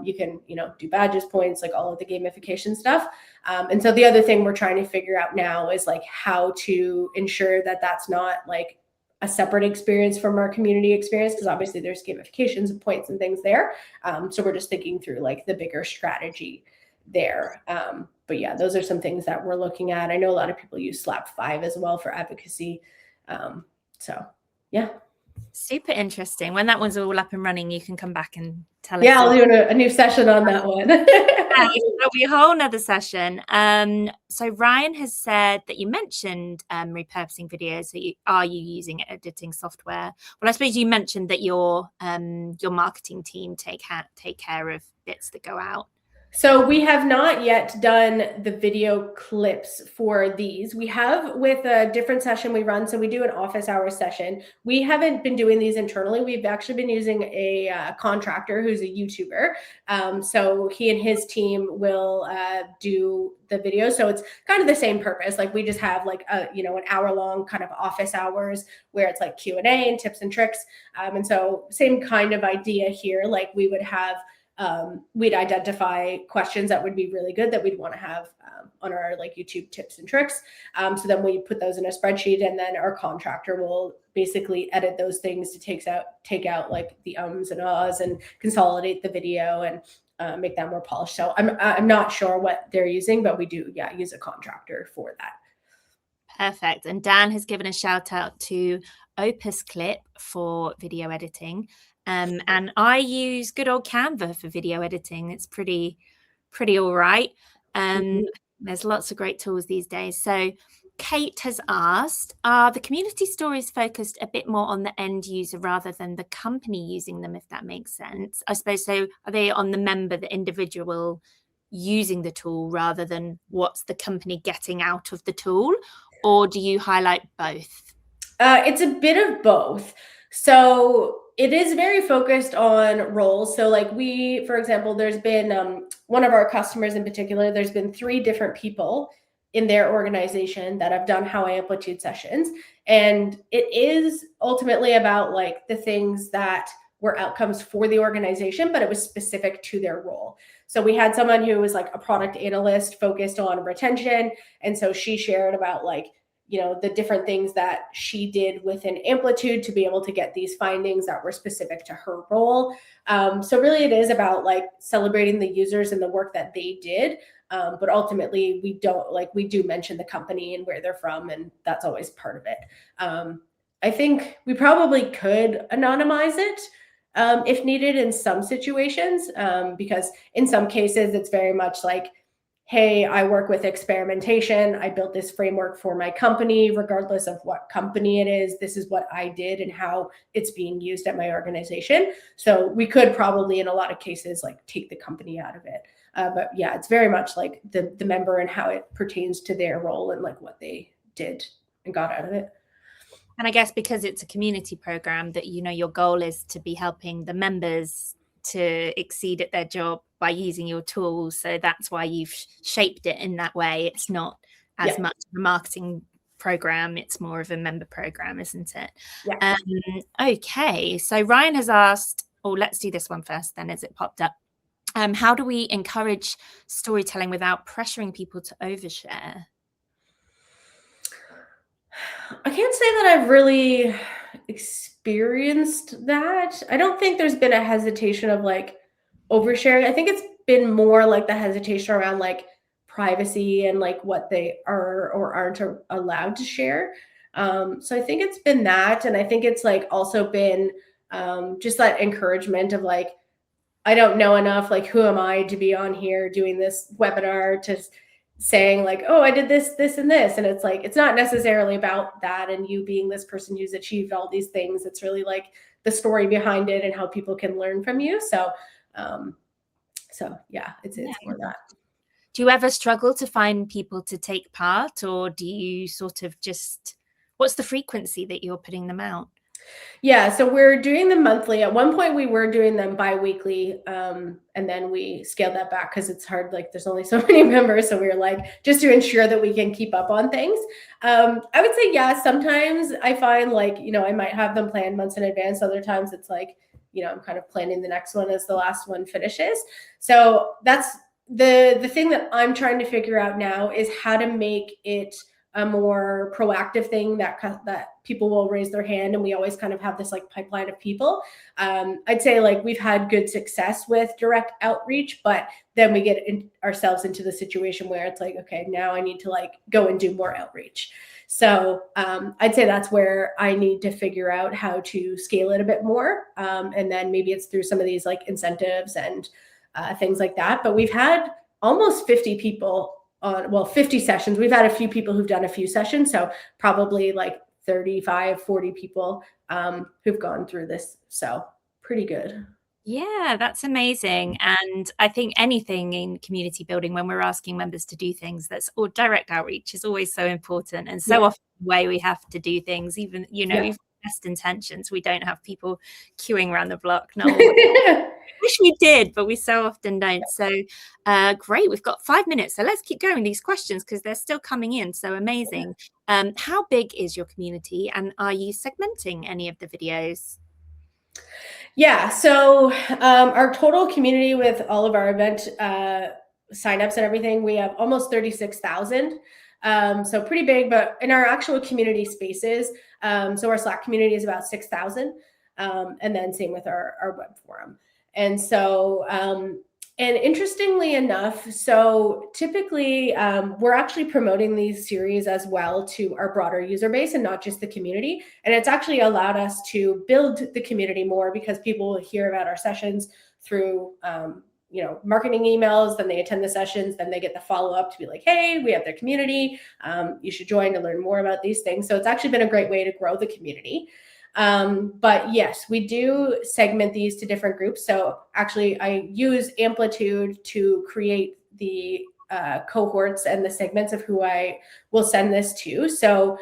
You can, do badges, points, like all of the gamification stuff. And so the other thing we're trying to figure out now is like how to ensure that that's not like a separate experience from our community experience, because obviously there's gamifications and points and things there. So we're just thinking through like the bigger strategy there. But yeah, those are some things that we're looking at. I know a lot of people use Slap 5 as well for advocacy. So yeah. Super interesting. When that one's all up and running, you can come back and tell us. Yeah, I'll do a new session on that one. That'll be a whole nother session. So Ryan has said that you mentioned repurposing videos. So are you using editing software? Well, I suppose you mentioned that your marketing team take care of bits that go out. So we have not yet done the video clips for these. We have with a different session we run. So we do an office hours session. We haven't been doing these internally. We've actually been using a contractor who's a YouTuber. So he and his team will do the video. So it's kind of the same purpose. Like we just have like an hour long kind of office hours where it's like Q&A and tips and tricks. And so same kind of idea here. Like we would have we'd identify questions that would be really good that we'd want to have on our like YouTube tips and tricks. So then we put those in a spreadsheet, and then our contractor will basically edit those things to take out like the ums and ahs and consolidate the video and make that more polished. So I'm not sure what they're using, but we do use a contractor for that. Perfect. And Dan has given a shout out to Opus Clip for video editing. And I use good old Canva for video editing. It's pretty all right. There's lots of great tools these days. So Kate has asked, are the community stories focused a bit more on the end user rather than the company using them, if that makes sense? I suppose so. Are they on the member, the individual using the tool rather than what's the company getting out of the tool? Or do you highlight both? It's a bit of both. So it is very focused on roles. So like for example, there's been one of our customers in particular, there's been 3 different people in their organization that have done How I Amplitude sessions. And it is ultimately about like the things that were outcomes for the organization, but it was specific to their role. So we had someone who was like a product analyst focused on retention. And so she shared about like, the different things that she did within Amplitude to be able to get these findings that were specific to her role. So really it is about like celebrating the users and the work that they did. But ultimately we do mention the company and where they're from, and that's always part of it. I think we probably could anonymize it if needed in some situations, because in some cases it's very much like, hey, I work with experimentation. I built this framework for my company, regardless of what company it is. This is what I did and how it's being used at my organization. So we could probably, in a lot of cases, like take the company out of it. But yeah, it's very much like the member and how it pertains to their role and like what they did and got out of it. And I guess because it's a community program that, your goal is to be helping the members to exceed at their job by using your tools. So that's why you've shaped it in that way. It's not as much of a marketing program. It's more of a member program, isn't it? Yeah. Okay. So Ryan has asked, let's do this one first then as it popped up. How do we encourage storytelling without pressuring people to overshare? I can't say that I've really experienced that. I don't think there's been a hesitation of like oversharing. I think it's been more like the hesitation around like privacy and like what they are or aren't allowed to share. So I think it's been that. And I think it's like also been just that encouragement of like, I don't know enough, like who am I to be on here doing this webinar to saying like, oh, I did this, this, and this. And it's like, it's not necessarily about that and you being this person who's achieved all these things. It's really like the story behind it and how people can learn from you. So yeah, it's more that. Do you ever struggle to find people to take part, or do you sort of just, what's the frequency that you're putting them out? Yeah, so we're doing them monthly. At one point, we were doing them bi-weekly, and then we scaled that back because it's hard. Like, there's only so many members, so we were like, just to ensure that we can keep up on things. I would say, yeah, sometimes I find like, I might have them planned months in advance. Other times it's like, I'm kind of planning the next one as the last one finishes. So that's the thing that I'm trying to figure out now is how to make it a more proactive thing that people will raise their hand, and we always kind of have this like pipeline of people. I'd say like we've had good success with direct outreach, but then we get ourselves into the situation where it's like, okay, now I need to like go and do more outreach. So I'd say that's where I need to figure out how to scale it a bit more, and then maybe it's through some of these like incentives and things like that. But we've had almost 50 people on, 50 sessions. We've had a few people who've done a few sessions, so probably like 35, 40 people who've gone through this. So pretty good. Yeah, that's amazing. And I think anything in community building, when we're asking members to do things, or direct outreach is always so important. And so often the way we have to do things, even, even best intentions, we don't have people queuing around the block. No, wish we did, but we so often don't. So great, we've got 5 minutes, so let's keep going these questions because they're still coming in. So amazing. How big is your community, and are you segmenting any of the videos? Yeah, so our total community with all of our event signups and everything, we have almost 36,000. So pretty big, but in our actual community spaces, so our Slack community is about 6,000. And then same with our web forum. And so, and interestingly enough, so typically we're actually promoting these series as well to our broader user base and not just the community. And it's actually allowed us to build the community more because people will hear about our sessions through marketing emails, then they attend the sessions, then they get the follow-up to be like, hey, we have their community. You should join to learn more about these things. So it's actually been a great way to grow the community. But yes, we do segment these to different groups. So actually I use Amplitude to create the cohorts and the segments of who I will send this to. So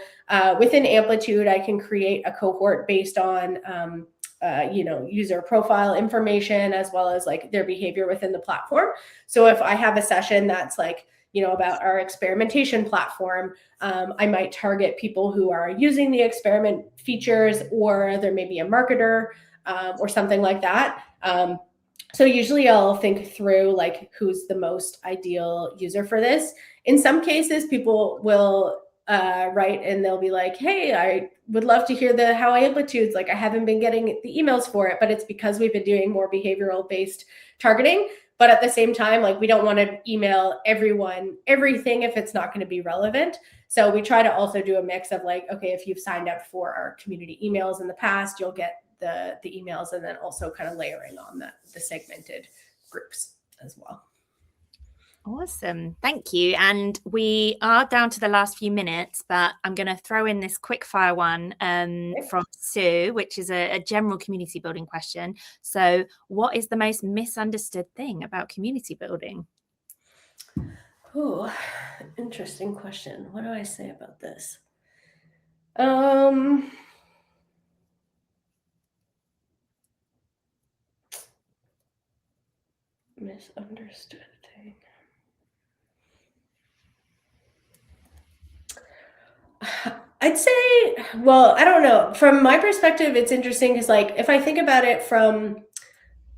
within Amplitude, I can create a cohort based on user profile information as well as like their behavior within the platform. So if I have a session that's like, about our experimentation platform, I might target people who are using the experiment features, or there may be a marketer or something like that. So usually I'll think through like who's the most ideal user for this. In some cases, people will write and they'll be like, hey, I would love to hear the How I Amplitudes. Like I haven't been getting the emails for it, but it's because we've been doing more behavioral based targeting. But at the same time, like we don't want to email everyone everything if it's not going to be relevant. So we try to also do a mix of like, okay, if you've signed up for our community emails in the past, you'll get the emails, and then also kind of layering on the segmented groups as well. Awesome. Thank you. And we are down to the last few minutes, but I'm going to throw in this quick fire one from Sue, which is a general community building question. So what is the most misunderstood thing about community building? Oh, interesting question. What do I say about this? Misunderstood thing. I'd say, well, I don't know. From my perspective, it's interesting because like if I think about it from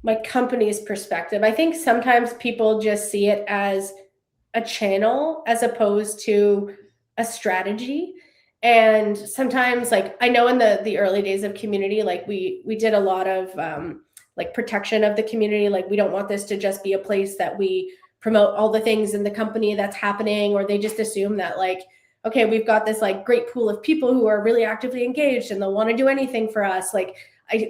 my company's perspective, I think sometimes people just see it as a channel as opposed to a strategy. And sometimes like I know in the early days of community, like we did a lot of like protection of the community. Like we don't want this to just be a place that we promote all the things in the company that's happening, or they just assume that like, okay, we've got this like great pool of people who are really actively engaged and they'll want to do anything for us. Like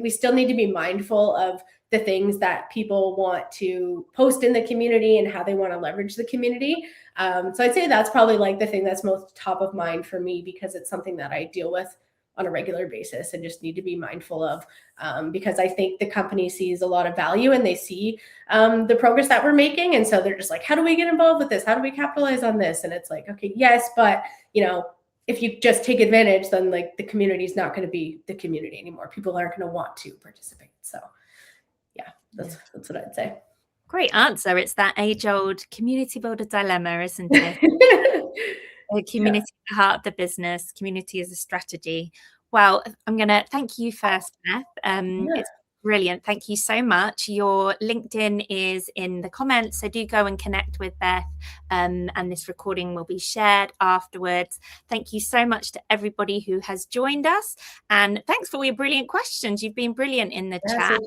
we still need to be mindful of the things that people want to post in the community and how they want to leverage the community. So I'd say that's probably like the thing that's most top of mind for me, because it's something that I deal with on a regular basis and just need to be mindful of, because I think the company sees a lot of value and they see the progress that we're making. And so they're just like, how do we get involved with this? How do we capitalize on this? And it's like, okay, yes, but if you just take advantage, then like the community is not going to be the community anymore. People aren't going to want to participate. So yeah, that's what I'd say. Great answer. It's that age-old community builder dilemma, isn't it? The community at the heart of the business, community as a strategy. Well, I'm going to thank you first, Beth. It's brilliant. Thank you so much. Your LinkedIn is in the comments, so do go and connect with Beth, and this recording will be shared afterwards. Thank you so much to everybody who has joined us, and thanks for all your brilliant questions. You've been brilliant in the chat,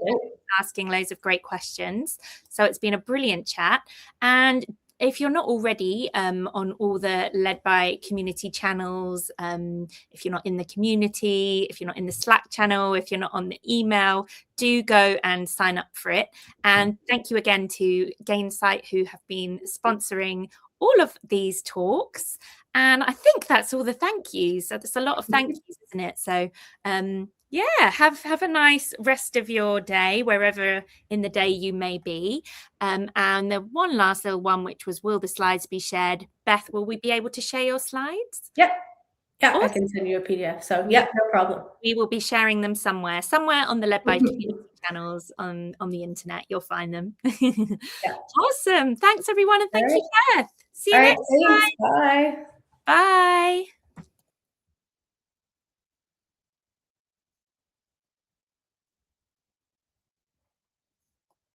asking loads of great questions. So it's been a brilliant chat. And if you're not already on all the Led by Community channels, if you're not in the community, if you're not in the Slack channel, if you're not on the email, do go and sign up for it. And thank you again to Gainsight, who have been sponsoring all of these talks. And I think that's all the thank yous. So there's a lot of thank yous, isn't it? So yeah, have a nice rest of your day, wherever in the day you may be. And the one last little one, which was, will the slides be shared? Beth, will we be able to share your slides? Yep. Yeah, Awesome. I can send you a PDF. So yeah, no problem. We will be sharing them somewhere on the Led by Community channels on the internet. You'll find them. Yeah. Awesome. Thanks, everyone. And thank you, Beth. See you next time. Bye. Bye.